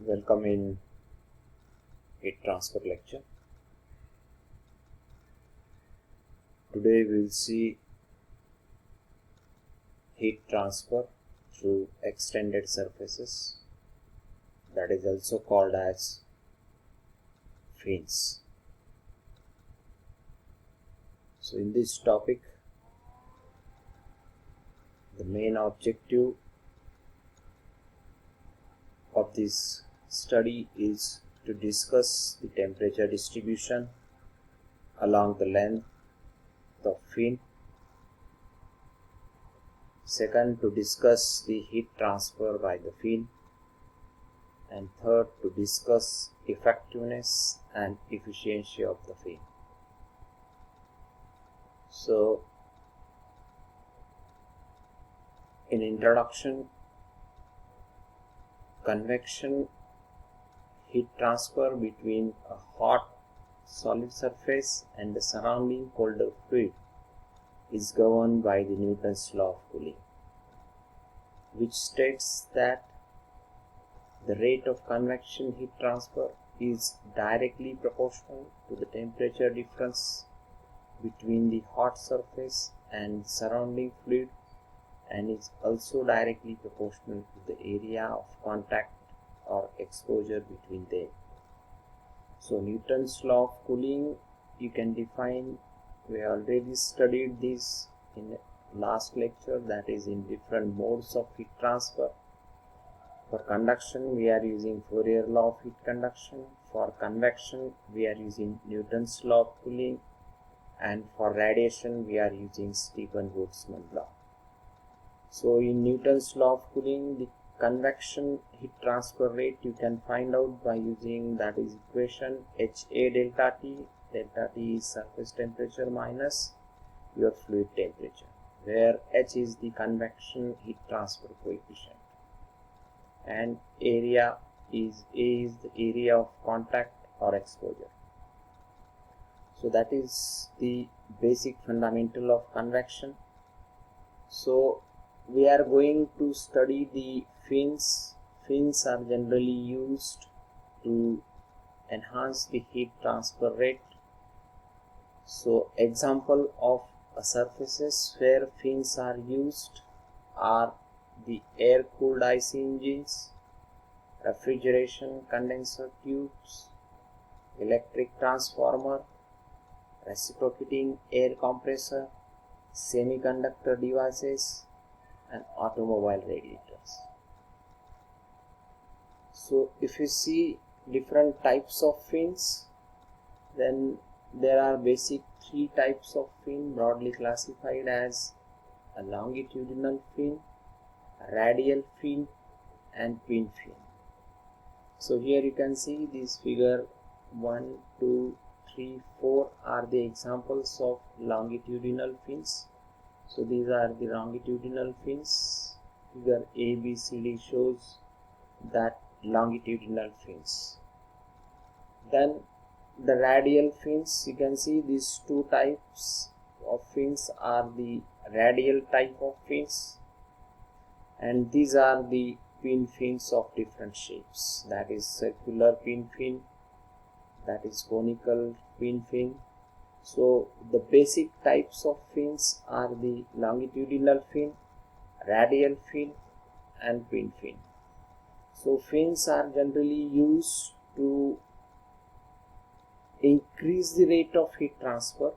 Welcome in heat transfer lecture. Today we will see heat transfer through extended surfaces, that is also called as fins. So in this topic, the main objective of this study is to discuss the temperature distribution along the length of fin. Second, to discuss the heat transfer by the fin. And third, to discuss effectiveness and efficiency of the fin. So, in introduction, convection heat transfer between a hot solid surface and the surrounding colder fluid is governed by the Newton's law of cooling, which states that the rate of convection heat transfer is directly proportional to the temperature difference between the hot surface and surrounding fluid, and is also directly proportional to the area of contact or exposure between them. So Newton's law of cooling, you can define, we already studied this in last lecture, that is in different modes of heat transfer. For conduction we are using Fourier law of heat conduction, for convection we are using Newton's law of cooling, and for radiation we are using Stefan-Boltzmann law. So in Newton's law of cooling, the convection heat transfer rate you can find out by using that is equation HA delta T. Delta T is surface temperature minus your fluid temperature, where H is the convection heat transfer coefficient and area is A is the area of contact or exposure. So that is the basic fundamental of convection. So we are going to study the fins. Fins are generally used to enhance the heat transfer rate. So example of surfaces where fins are used are the air-cooled IC engines, refrigeration condenser tubes, electric transformer, reciprocating air compressor, semiconductor devices, and automobile radiators. So if you see different types of fins, then there are basic three types of fin broadly classified as a longitudinal fin, a radial fin, and twin fin. So here you can see this figure 1, 2, 3, 4 are the examples of longitudinal fins. So these are the longitudinal fins. Figure A, B, C, D shows that longitudinal fins. Then the radial fins, you can see these two types of fins are the radial type of fins, and these are the twin fins of different shapes, that is circular twin fin, that is conical twin fin. So the basic types of fins are the longitudinal fin, radial fin, and twin fin. So fins are generally used to increase the rate of heat transfer.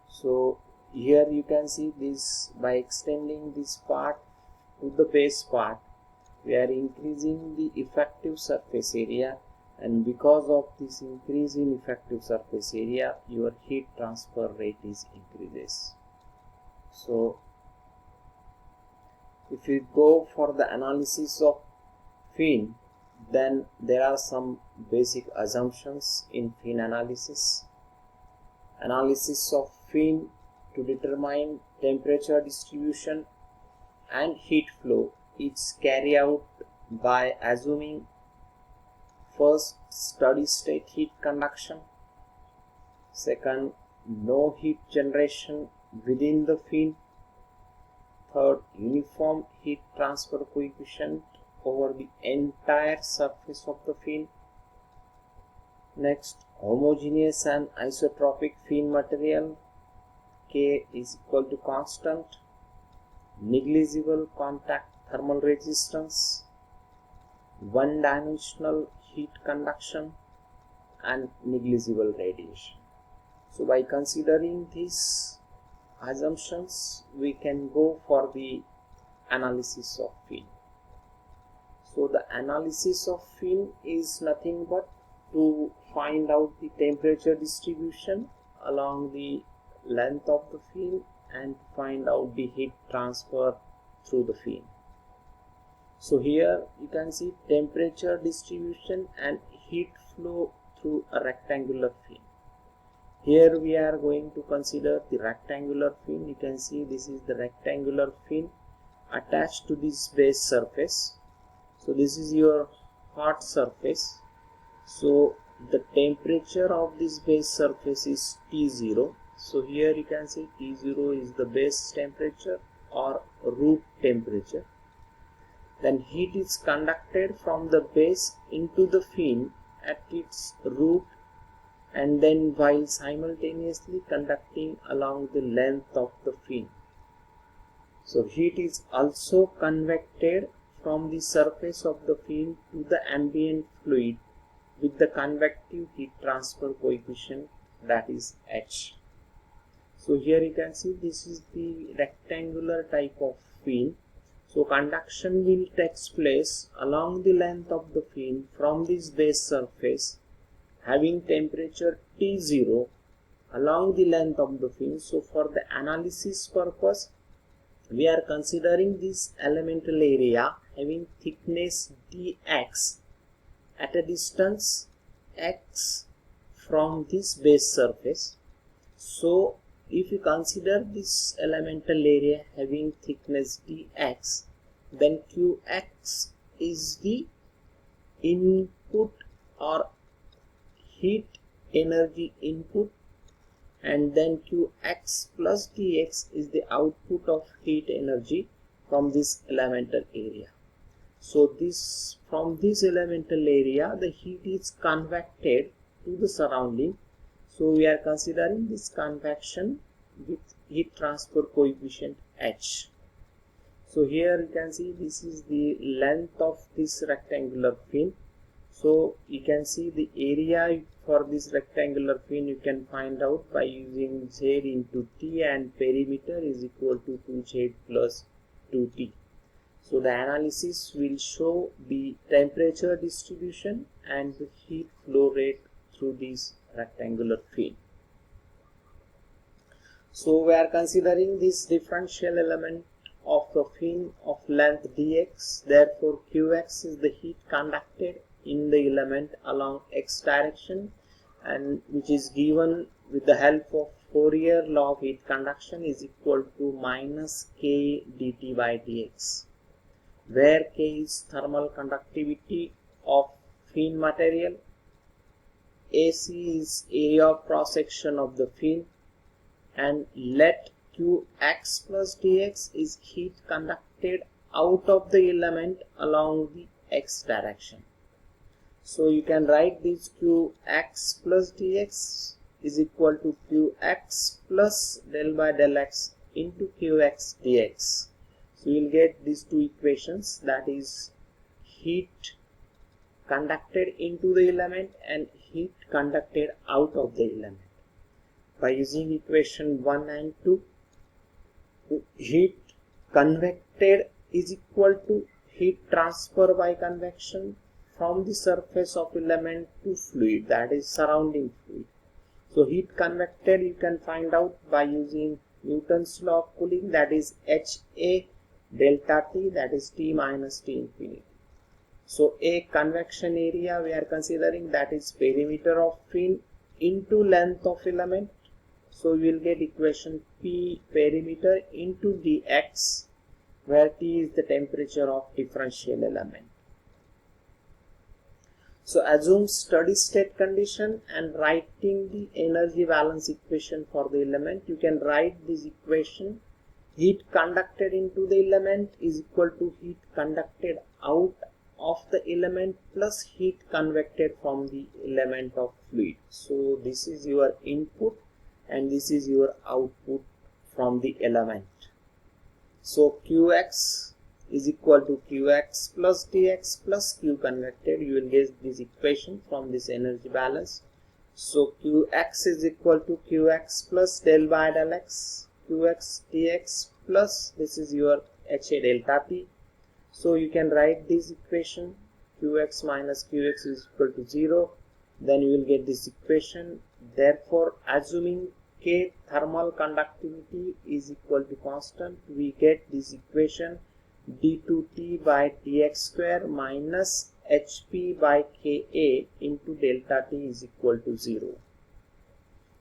So here you can see this, by extending this part to the base part, we are increasing the effective surface area, and because of this increase in effective surface area, your heat transfer rate is increases. So if you go for the analysis of fin, then there are some basic assumptions in fin analysis. Analysis of fin to determine temperature distribution and heat flow is carried out by assuming first steady state heat conduction, second no heat generation within the fin, third uniform heat transfer coefficient over the entire surface of the fin. Next, homogeneous and isotropic fin material, K is equal to constant, negligible contact thermal resistance, one-dimensional heat conduction, and negligible radiation. So by considering these assumptions, we can go for the analysis of fin. So the analysis of fin is nothing but to find out the temperature distribution along the length of the fin and find out the heat transfer through the fin. So here you can see temperature distribution and heat flow through a rectangular fin. Here we are going to consider the rectangular fin. You can see this is the rectangular fin attached to this base surface. So this is your hot surface. So the temperature of this base surface is T0. So here you can see T0 is the base temperature or root temperature. Then heat is conducted from the base into the fin at its root, and then while simultaneously conducting along the length of the fin. So heat is also convected from the surface of the fin to the ambient fluid with the convective heat transfer coefficient, that is H. So here you can see this is the rectangular type of fin. So conduction will take place along the length of the fin from this base surface having temperature T0 along the length of the fin. So for the analysis purpose, we are considering this elemental area having thickness dx at a distance x from this base surface. So if you consider this elemental area having thickness dx, then Qx is the input or heat energy input, and then Qx plus dx is the output of heat energy from this elemental area. So this, from this elemental area, the heat is convected to the surrounding. So we are considering this convection with heat transfer coefficient H. So here you can see this is the length of this rectangular fin. So you can see the area for this rectangular fin you can find out by using Z into T, and perimeter is equal to 2Z plus 2T. So the analysis will show the temperature distribution and the heat flow rate through this rectangular fin. So we are considering this differential element of the fin of length dx. Therefore Qx is the heat conducted in the element along x direction, and which is given with the help of Fourier law of heat conduction, is equal to minus k dt by dx, where k is thermal conductivity of fin material, AC is area of cross section of the fin, and let Qx plus dx is heat conducted out of the element along the x direction. So you can write this Qx plus dx is equal to Qx plus del by del x into Qx dx. So you will get these two equations, that is heat conducted into the element and heat conducted out of the element. By using equation 1 and 2, heat convected is equal to heat transfer by convection from the surface of element to fluid, that is surrounding fluid. So heat convected you can find out by using Newton's law of cooling, that is HA delta T, that is T minus T infinity. So a convection area we are considering, that is perimeter of fin into length of element. So we will get equation P perimeter into dx, where T is the temperature of differential element. So assume steady state condition and writing the energy balance equation for the element. You can write this equation: heat conducted into the element is equal to heat conducted out element plus heat convected from the element of fluid. So this is your input and this is your output from the element. So Qx is equal to Qx plus Dx plus Q convected. You will get this equation from this energy balance. So Qx is equal to Qx plus del by del x, Qx dx plus this is your HA delta T. So you can write this equation, Qx minus Qx is equal to 0. Then you will get this equation. Therefore, assuming K thermal conductivity is equal to constant, we get this equation d2T by dx square minus Hp by Ka into delta T is equal to 0.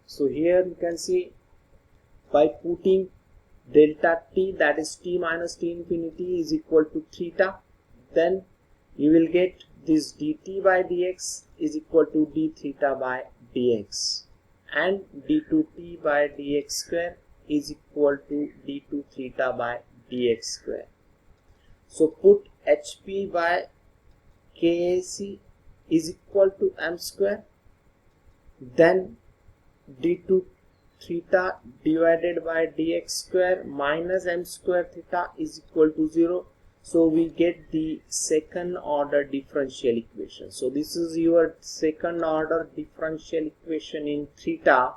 So here you can see by putting delta T, that is T minus T infinity is equal to theta, then you will get this dt by dx is equal to d theta by dx, and d2T by dx square is equal to d2 theta by dx square. So put Hp by Kac is equal to m square, then d2 theta divided by dx square minus m square theta is equal to 0. So we get the second order differential equation. So this is your second order differential equation in theta.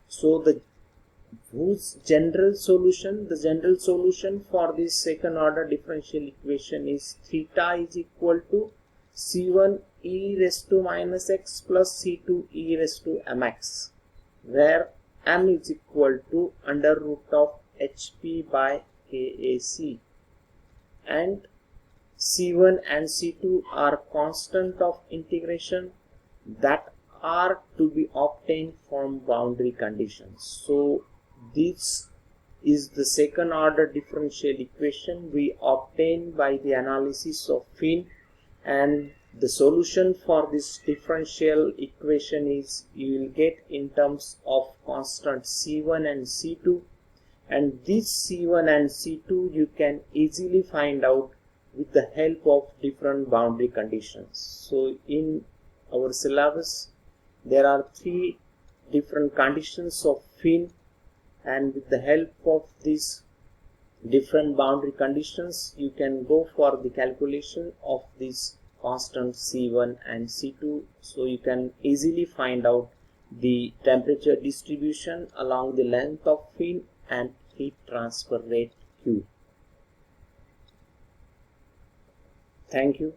So the general solution for this second order differential equation is theta is equal to C1 e raised to minus x plus C2 e raised to mx, where m is equal to under root of Hp by Kac, and C1 and C2 are constant of integration that are to be obtained from boundary conditions. So this is the second order differential equation we obtain by the analysis of Finn, and the solution for this differential equation is you will get in terms of constant C1 and C2, and this C1 and C2 you can easily find out with the help of different boundary conditions. So in our syllabus there are 3 different conditions of Finn, and with the help of these different boundary conditions you can go for the calculation of these constant C1 and C2. So you can easily find out the temperature distribution along the length of Finn and heat transfer rate Q. Thank you.